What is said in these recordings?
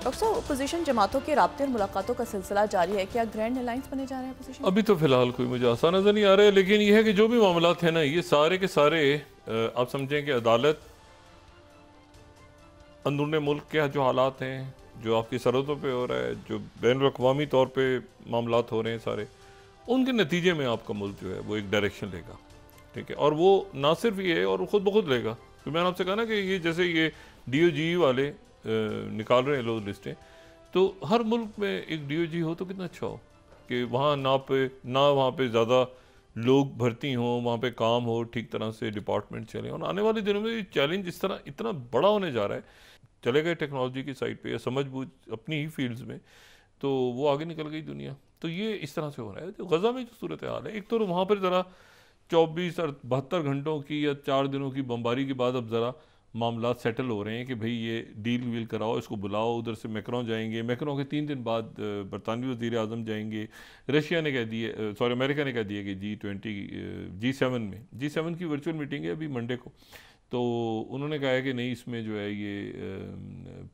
Doctor साहब, opposition जमातों के राब्ते और मुलाकातों का सिलसिला जारी है। क्या ग्रैंड अलायंस बने जा रहे हैं अपोजिशन? अभी तो फिलहाल कोई मुझे आसान नज़र नहीं आ रहा है, लेकिन यह है कि जो भी मामला थे ना, ये सारे के सारे आप समझें कि अदालत, अंदरूनी मुल्क के जो हालात हैं, जो आपकी सरहदों पे हो रहा है, जो बैनुल-अक़वामी तौर पे मामलात हो रहे हैं सारे, उनके नतीजे में आपका मुल्क जो है वो एक डायरेक्शन लेगा। ठीक है, और वो ना सिर्फ ये और खुद ब खुद लेगा। तो मैंने आपसे कहा ना कि ये जैसे ये DOGE वाले निकाल रहे हैं लोग लिस्टें, तो हर मुल्क में एक DOGE हो तो कितना अच्छा हो कि वहाँ वहाँ पे ज़्यादा लोग भर्ती हों, वहाँ पे काम हो, ठीक तरह से डिपार्टमेंट चलें। और आने वाले दिनों में ये चैलेंज इस तरह इतना बड़ा होने जा रहा है, चले गए टेक्नोलॉजी की साइड पे या समझ बूझ अपनी ही फील्ड्स में, तो वो आगे निकल गई दुनिया। तो ये इस तरह से हो रहा है। तो गज़ा में जो सूरत हाल है, एक तो वहाँ पर ज़रा 24 और 72 घंटों की या 4 दिनों की बमबारी के बाद अब ज़रा मामला सेटल हो रहे हैं कि भाई ये डील वील कराओ, इसको बुलाओ। उधर से मैक्रों जाएंगे, मैक्रों के 3 दिन बाद बरतानवी वज़ीर आज़म जाएंगे। रशिया ने कह दिया, सॉरी अमेरिका ने कह दिया कि G7 की वर्चुअल मीटिंग है अभी मंडे को। तो उन्होंने कहा है कि नहीं, इसमें जो है ये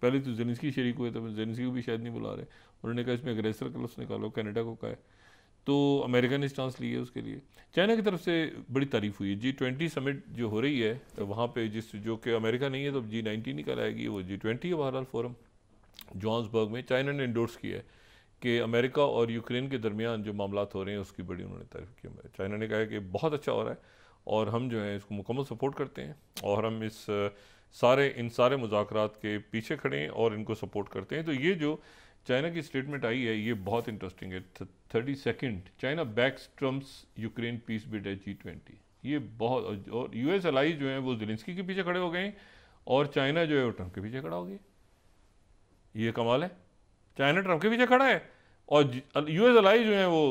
पहले तो ज़ेलेंस्की शरीक हुए, तो ज़ेलेंस्की को भी शायद नहीं बुला रहे। उन्होंने कहा इसमें अग्रेसर क्लस निकालो, कनाडा को कहा है। तो अमेरिका ने स्टांस ली है उसके लिए। चाइना की तरफ से बड़ी तारीफ हुई है। G20 समिट जो हो रही है वहाँ पे, जो कि अमेरिका नहीं है तो G19 निकल आएगी, वो G20 है बहरहाल फोरम जोहान्सबर्ग में। चाइना ने इंडोर्स किया है कि अमेरिका और यूक्रेन के दरमियान जो मामलात हो रहे हैं उसकी बड़ी उन्होंने तारीफ की। चाइना ने कहा है कि बहुत अच्छा हो रहा है और हम जो है इसको मुकम्मल सपोर्ट करते हैं और हम इन सारे मुज़ाकरात के पीछे खड़े हैं और इनको सपोर्ट करते हैं। तो ये जो चाइना की स्टेटमेंट आई है ये बहुत इंटरेस्टिंग है। 32 China backs Trump's Ukraine peace bid है G20। ये बहुत, और US अलाई जो हैं वो ज़ेलेंस्की के पीछे खड़े हो गए और चाइना जो है वो ट्रम्प के पीछे खड़ा हो गया। ये कमाल है, चाइना ट्रम्प के पीछे खड़ा है और US अलाई जो हैं वो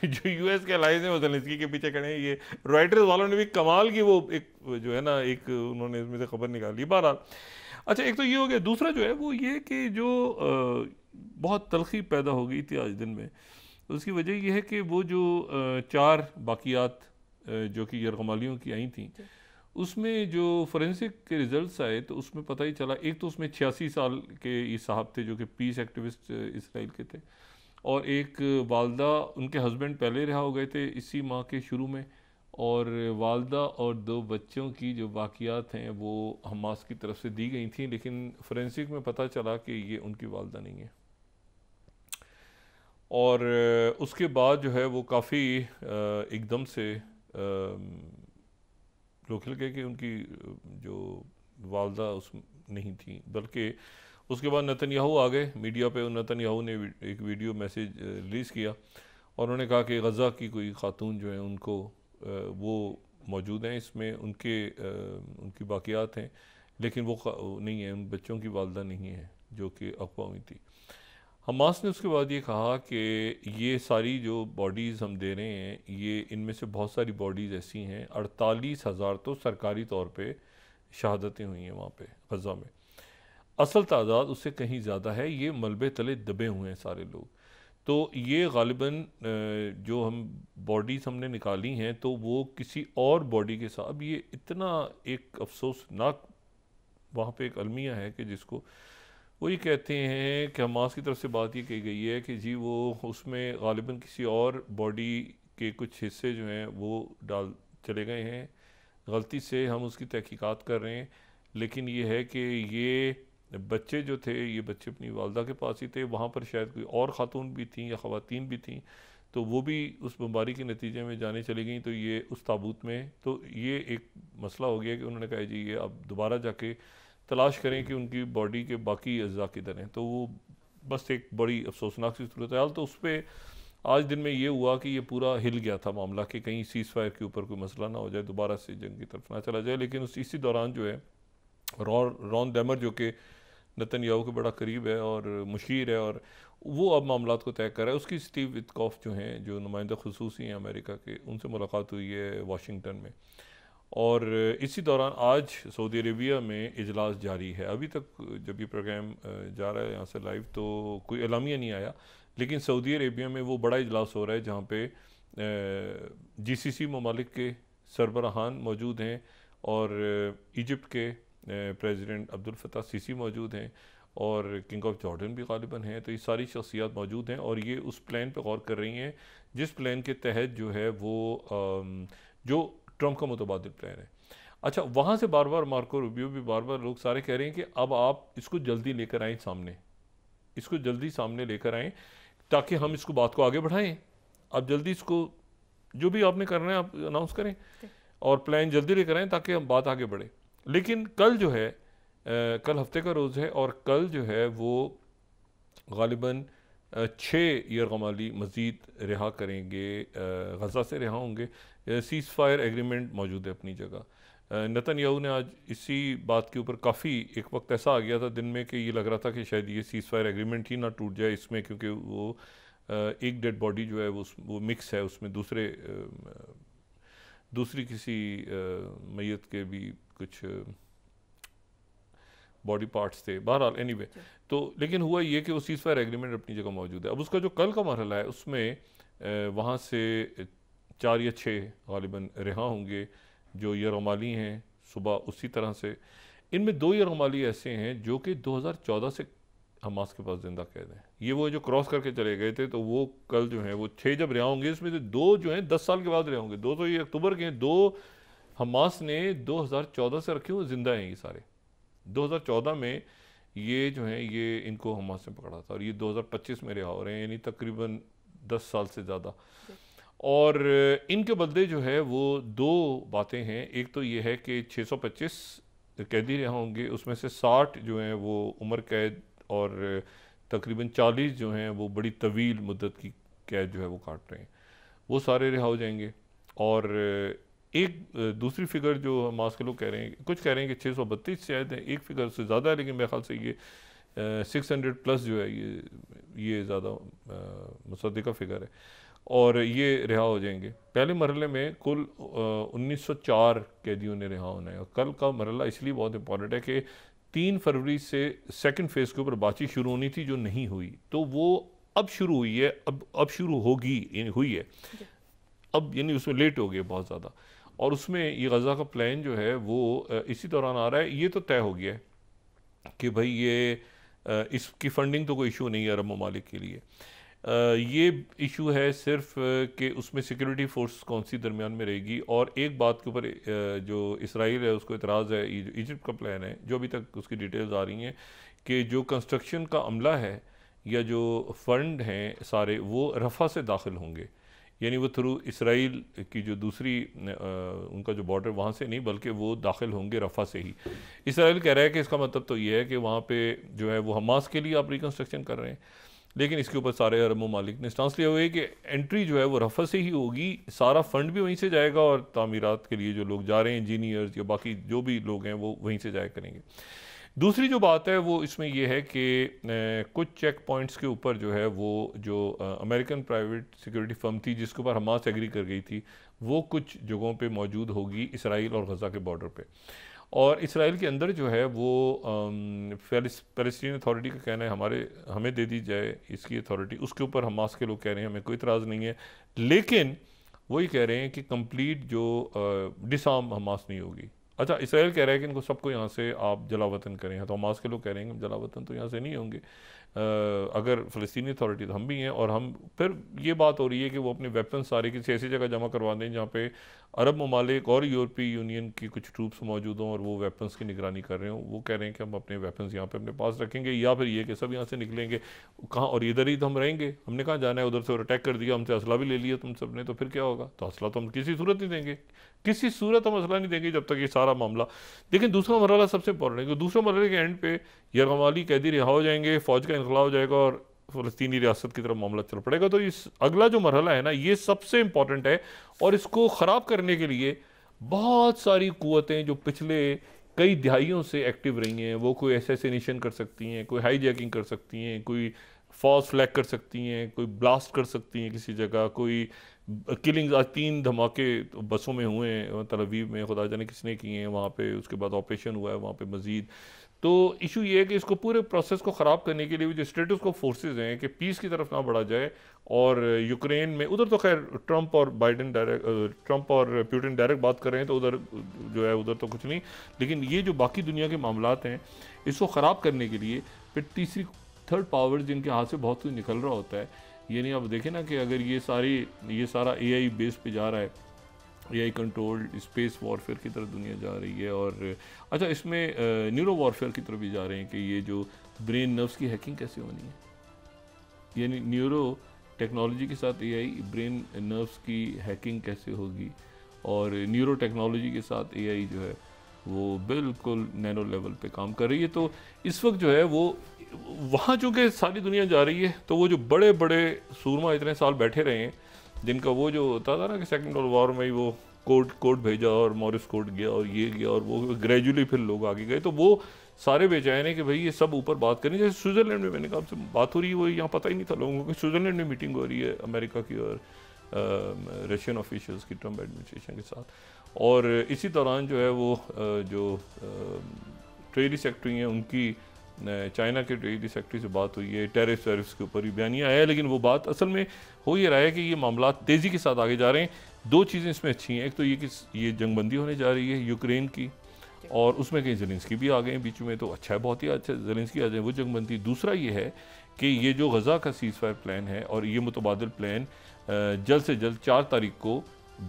जो US के अलाइज हैं वो ज़ेलेंस्की के पीछे खड़े हैं। ये रॉयटर्स वालों ने भी कमाल की वो एक जो है ना, एक उन्होंने इसमें से खबर निकाली। बहरहाल अच्छा, एक तो ये हो गया। दूसरा जो है वो ये कि जो बहुत तलखी पैदा हो गई थी आज दिन में, उसकी वजह यह है कि वो जो 4 बाकियात जो कि यरगमालियों की आई थी, उसमें जो फोरेंसिक के रिजल्ट्स आए तो उसमें पता ही चला, एक तो उसमें 86 साल के ये साहब थे जो कि पीस एक्टिविस्ट इसराइल के थे, और एक वालदा, उनके हस्बैंड पहले रहा हो गए थे इसी माह के शुरू में, और वालदा और 2 बच्चों की जो वाक़ियात हैं वो हमास की तरफ से दी गई थी, लेकिन फोरेंसिक में पता चला कि ये उनकी वालदा नहीं है। और उसके बाद जो है वो काफ़ी एकदम से लोग खिल गए कि उनकी जो वालदा उस नहीं थी, बल्कि उसके बाद नेतन्याहू आ गए मीडिया पे। नेतन्याहू ने एक वीडियो मैसेज रिलीज़ किया और उन्होंने कहा कि गज़ा की कोई खातून जो है उनको वो मौजूद हैं इसमें, उनकी बाक़ियात हैं, लेकिन वो नहीं है, उन बच्चों की वालदा नहीं है जो कि अगवा हुई थी। हमास ने उसके बाद ये कहा कि ये सारी जो बॉडीज़ हम दे रहे हैं, ये इनमें से बहुत सारी बॉडीज़ ऐसी हैं, 48,000 तो सरकारी तौर पे शहादतें हुई हैं वहाँ पे गज़ा में। असल तादाद उससे कहीं ज़्यादा है। ये मलबे तले दबे हुए हैं सारे लोग। तो ये गालिबन जो हम बॉडीज़ हमने निकाली हैं तो वो किसी और बॉडी के साथ, ये इतना एक अफसोसनाक वहाँ पे एक अलमिया है कि जिसको वो ये कहते हैं कि हमास की तरफ से बात ये कही गई है कि जी वो उसमें गालिबन किसी और बॉडी के कुछ हिस्से जो हैं वो डाल चले गए हैं गलती से, हम उसकी तहकीकात कर रहे हैं। लेकिन ये है कि ये बच्चे जो थे, ये बच्चे अपनी वालदा के पास ही थे, वहाँ पर शायद कोई और ख़ातून भी थी या ख़वातीन भी थी, तो वो भी उस बमबारी के नतीजे में जाने चली गई। तो ये उस ताबूत में, तो ये एक मसला हो गया कि उन्होंने कहा जी ये अब दोबारा जाके तलाश करें कि उनकी बॉडी के बाकी अज़्ज़ा किधर हैं। तो वो बस एक बड़ी अफसोसनाक सी सूरत हाल। तो उस पर आज दिन में ये हुआ कि ये पूरा हिल गया था मामला कि कहीं सीज़ फायर के ऊपर कोई मसला ना हो जाए, दोबारा से जंग की तरफ ना चला जाए। लेकिन इसी दौरान जो है रॉन डेमर जो कि नेतन्याहू के बड़ा करीब है और मुशीर है, और वो अब मामलात को तय कर रहा है। उसकी स्टीव विटकॉफ जो हैं, जो नुमाइंदा खुसूसी हैं अमेरिका के, उनसे मुलाकात हुई है वाशिंगटन में। और इसी दौरान आज सऊदी अरेबिया में इजलास जारी है। अभी तक जब ये प्रोग्राम जा रहा है यहाँ से लाइव तो कोई एलामिया नहीं आया, लेकिन सऊदी अरेबिया में वो बड़ा इजलास हो रहा है जहाँ पे GCC ममालिक के सरबराहान मौजूद हैं और इजिप्ट के प्रेसिडेंट अब्दुल फताह सीसी मौजूद हैं और किंग ऑफ जॉर्डन भी गालिबन हैं। तो ये सारी शख्सियात मौजूद हैं और ये उस प्लान पे गौर कर रही हैं जिस प्लान के तहत जो है वो जो ट्रंप का मुतबादिल प्लान है। अच्छा, वहाँ से बार बार मार्को रूबियो भी बार बार लोग सारे कह रहे हैं कि अब आप इसको जल्दी लेकर आएँ सामने, इसको जल्दी सामने लेकर आएँ ताकि हम इसको बात को आगे बढ़ाएं। आप जल्दी इसको जो भी आपने करना है आप अनाउंस करें और प्लान जल्दी लेकर आएँ ताकि हम बात आगे बढ़े। लेकिन कल जो है कल हफ्ते का रोज़ है और कल जो है वो गालिबन 6 यरगमाली मज़ीद रिहा करेंगे, गज़ा से रिहा होंगे। सीज़ फायर एग्रीमेंट मौजूद है अपनी जगह। नेतन्याहू ने आज इसी बात के ऊपर काफ़ी एक वक्त ऐसा आ गया था दिन में कि ये लग रहा था कि शायद ये सीज़ फायर एग्रीमेंट ही ना टूट जाए इसमें, क्योंकि वो एक डेड बॉडी जो है वो मिक्स है उसमें दूसरी किसी मैयत के भी कुछ बॉडी पार्ट्स थे। बहरहाल एनीवे, तो लेकिन हुआ ये कि वो सीज़ फायर एग्रीमेंट अपनी जगह मौजूद है। अब उसका जो कल का मरहला है उसमें वहाँ से 4 या 6 गालिबन रिहा होंगे जो यरगमाली हैं सुबह उसी तरह से। इनमें 2 यरगमाली ऐसे हैं जो कि 2014 से हमास के पास जिंदा कैद हैं। ये वो जो क्रॉस करके चले गए थे, तो वो कल जो हैं वो 6 जब रिहा होंगे, इसमें से 2 जो हैं 10 साल के बाद रिहा होंगे। 2 तो ये अक्टूबर के हैं, 2 हमास ने 2014 से रखे हुए जिंदा हैं ये सारे। 2014 में ये जो हैं ये इनको हमास ने पकड़ा था और ये 2025 में रिहा हो रहे हैं, यानी तकरीबन 10 साल से ज़्यादा। और इनके बदले जो है वो 2 बातें हैं। एक तो ये है कि 625 कैदी रिहा होंगे, उसमें से 60 जो हैं वो उम्र कैद और तकरीबन 40 जो हैं वो बड़ी तवील मुद्दत की कैद जो है वो काट रहे हैं, वो सारे रिहा हो जाएंगे। और एक दूसरी फिगर जो हमास के लोग कह रहे हैं, कुछ कह रहे हैं कि 632 शायद है, एक फिगर से ज़्यादा है, लेकिन मेरे ख्याल से ये 600 प्लस जो है ये ज़्यादा मुसद्दिका फिगर है और ये रिहा हो जाएंगे। पहले मरहले में कुल 1904 कैदियों ने रिहा होना है और कल का मरहला इसलिए बहुत इंपॉर्टेंट है कि 3 फरवरी से सेकंड फेज़ के ऊपर बातचीत शुरू होनी थी जो नहीं हुई, तो वो अब शुरू हुई है, अब शुरू होगी, यानी हुई है अब, यानी उसमें लेट हो गया बहुत ज़्यादा। और उसमें ये गज़ा का प्लान जो है वो इसी दौरान आ रहा है। ये तो तय हो गया है कि भाई ये इसकी फ़ंडिंग तो कोई इशू नहीं है अरब ममालिक के लिए। ये इशू है सिर्फ कि उसमें सिक्योरिटी फोर्स कौन सी दरमियान में रहेगी। और एक बात के ऊपर जो इसराइल है उसको इतराज़ है, इजिप्ट का प्लान है जो अभी तक उसकी डिटेल्स आ रही हैं कि जो कंस्ट्रक्शन का अमला है या जो फ़ंड हैं सारे वो रफ़ा से दाखिल होंगे, यानी वो थ्रू इसराइल की जो दूसरी उनका जो बॉर्डर वहाँ से नहीं, बल्कि वो दाखिल होंगे रफ़ा से ही। इसराइल कह रहा है कि इसका मतलब तो ये है कि वहाँ पे जो है वो हमास के लिए आप रिकन्स्ट्रक्शन कर रहे हैं, लेकिन इसके ऊपर सारे अरब ममालिक ने स्टांस लिया हुआ है कि एंट्री जो है वो रफ़ा से ही होगी, सारा फंड भी वहीं से जाएगा और तामीरात के लिए जो लोग जा रहे हैं, इंजीनियर्स या बाकी जो भी लोग हैं वो वहीं से जाया करेंगे। दूसरी जो बात है वो इसमें यह है कि कुछ चेक पॉइंट्स के ऊपर जो है वो जो अमेरिकन प्राइवेट सिक्योरिटी फर्म थी जिसके ऊपर हमास एग्री कर गई थी, वो कुछ जगहों पे मौजूद होगी इसराइल और गज़ा के बॉर्डर पे। और इसराइल के अंदर जो है वो फ़लस्तीन अथॉरिटी का कहना है हमें दे दी जाए इसकी अथॉरिटी, उसके ऊपर हमास के लोग कह रहे हैं हमें कोई इतराज़ नहीं है, लेकिन वही कह रहे हैं कि कंप्लीट जो डिसआर्म हमास नहीं होगी। अच्छा, इसराइल कह रहा है कि इनको सबको यहाँ से आप जलावतन करें, तो हमास के लोग कह रहे हैं कि जलावतन तो यहाँ से नहीं होंगे, अगर फ़लस्तीनी अथॉरिटी तो हम भी हैं। और हम फिर ये बात हो रही है कि वो अपने वेपन सारे किसी ऐसी जगह जमा करवा दें जहाँ पे अरब ममालिक और यूरोपीय यूनियन की कुछ ट्रूप्स मौजूद हों और वो वेपन्स की निगरानी कर रहे हों। वो कह रहे हैं कि हम अपने वेपन्स यहाँ पे अपने पास रखेंगे, या फिर ये कि सब यहाँ से निकलेंगे कहाँ और इधर ही तो हम रहेंगे, हमने कहाँ जाना है, उधर से अटैक कर दिया, हमसे असला भी ले लिया तुम सब ने, तो फिर क्या होगा? तो असला तो हम किसी सूरत नहीं देंगे, किसी सूरत हम असला नहीं देंगे जब तक ये सारा मामला। लेकिन दूसरा मरहला सबसे इंपॉर्टेंट है कि दूसरे मरहले के एंड पे यरगमाली कैदी रिहा हो जाएंगे, फ़ौज का इनकलाब हो जाएगा और फ़लस्तीनी रियासत की तरफ मामला चल पड़ेगा। तो इस अगला जो मरहला है ना, ये सबसे इंपॉर्टेंट है और इसको ख़राब करने के लिए बहुत सारी क़ुव्वतें जो पिछले कई दहाइयों से एक्टिव रही हैं, वो कोई असैसिनेशन कर सकती हैं, कोई हाईजैकिंग कर सकती हैं, कोई फॉल्स फ्लैग कर सकती हैं, कोई ब्लास्ट कर सकती हैं किसी जगह, कोई किलिंग। आज 3 धमाके बसों में हुए हैं तल अवीव में, खुदा जाने किसने किए हैं वहाँ पे, उसके बाद ऑपरेशन हुआ है वहाँ पे मज़ीद। तो इशू ये है कि इसको पूरे प्रोसेस को ख़राब करने के लिए जो स्टेटस को फोर्सेस हैं कि पीस की तरफ ना बढ़ा जाए। और यूक्रेन में उधर तो खैर ट्रंप और पुतिन डायरेक्ट बात कर रहे हैं, तो उधर जो है उधर तो कुछ नहीं, लेकिन ये जो बाकी दुनिया के मामलात हैं इसको ख़राब करने के लिए फिर तीसरी थर्ड पावर जिनके हाथ से बहुत कुछ निकल रहा होता है। ये नहीं, आप देखें ना कि अगर ये सारा AI बेस पे जा रहा है, AI कंट्रोल्ड स्पेस वॉरफेयर की तरफ दुनिया जा रही है। और अच्छा, इसमें न्यूरो वॉरफेयर की तरफ भी जा रहे हैं कि ये जो ब्रेन नर्व्स की हैकिंग कैसे होनी है, यानी न्यूरो टेक्नोलॉजी के साथ AI ब्रेन नर्व्स की हैकिंग कैसे होगी, और न्यूरो टेक्नोलॉजी के साथ AI जो है वो बिल्कुल नैनो लेवल पे काम कर रही है। तो इस वक्त जो है वो वहाँ चूँकि सारी दुनिया जा रही है, तो वो जो बड़े बड़े सूरमा इतने साल बैठे रहे हैं, जिनका वो जो होता था ना कि सेकेंड वर्ल्ड वॉर में ही वो कोड भेजा और मॉरिस कोड गया और ये गया और वो ग्रेजुअली फिर लोग आगे गए, तो वो सारे बेचैन हैं कि भाई ये सब ऊपर बात करें। जैसे स्विट्ज़रलैंड में मैंने कहा आपसे बात हो रही है, वो यहाँ पता ही नहीं था लोगों को कि स्विट्ज़रलैंड में मीटिंग हो रही है अमेरिका की और रशियन ऑफिशियल्स की ट्रम्प एडमिनिस्ट्रेशन के साथ। और इसी दौरान जो है वो जो ट्रेड सेक्रेटरी हैं उनकी चाइना के ट्रेड सेक्रेटरी से बात हुई है, टैरिफ्स के ऊपर भी बयानिया आया है। लेकिन वो बात असल में हो ये रहा है कि ये मामला तेज़ी के साथ आगे जा रहे हैं। दो चीज़ें इसमें अच्छी हैं, एक तो ये कि ये जंगबंदी होने जा रही है यूक्रेन की, और उसमें कहीं ज़ेलेंस्की भी आ गए हैं बीच में, तो अच्छा है, बहुत ही अच्छा ज़ेलेंस्की आ जाए वो जंगबंदी। दूसरा ये है कि ये जो गज़ा का सीज़फायर प्लान है और ये मुतबादिल प्लान जल्द से जल्द 4 तारीख को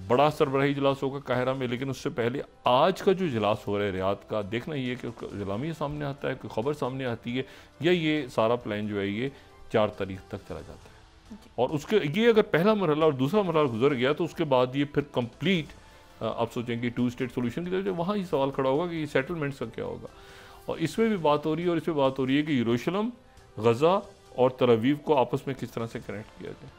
बड़ा सरबराही इजलास होगा काहिरा में, लेकिन उससे पहले आज का जो इजलास हो रहा है रियाद का, देखना ये कि इलामी सामने आता है, कोई ख़बर सामने आती है, या ये सारा प्लान जो है ये 4 तारीख तक चला जाता है। और उसके ये अगर पहला मरहला और दूसरा मरहला गुजर गया तो उसके बाद ये फिर कंप्लीट आप सोचेंगे 2 स्टेट सोल्यूशन की तरफ, वहाँ ही सवाल खड़ा होगा कि ये सेटलमेंट्स का क्या होगा। और इसमें भी बात हो रही है, और इसमें बात हो रही है कि यरूशलेम, गज़ा और तल अवीव को आपस में किस तरह से कनेक्ट किया जाए।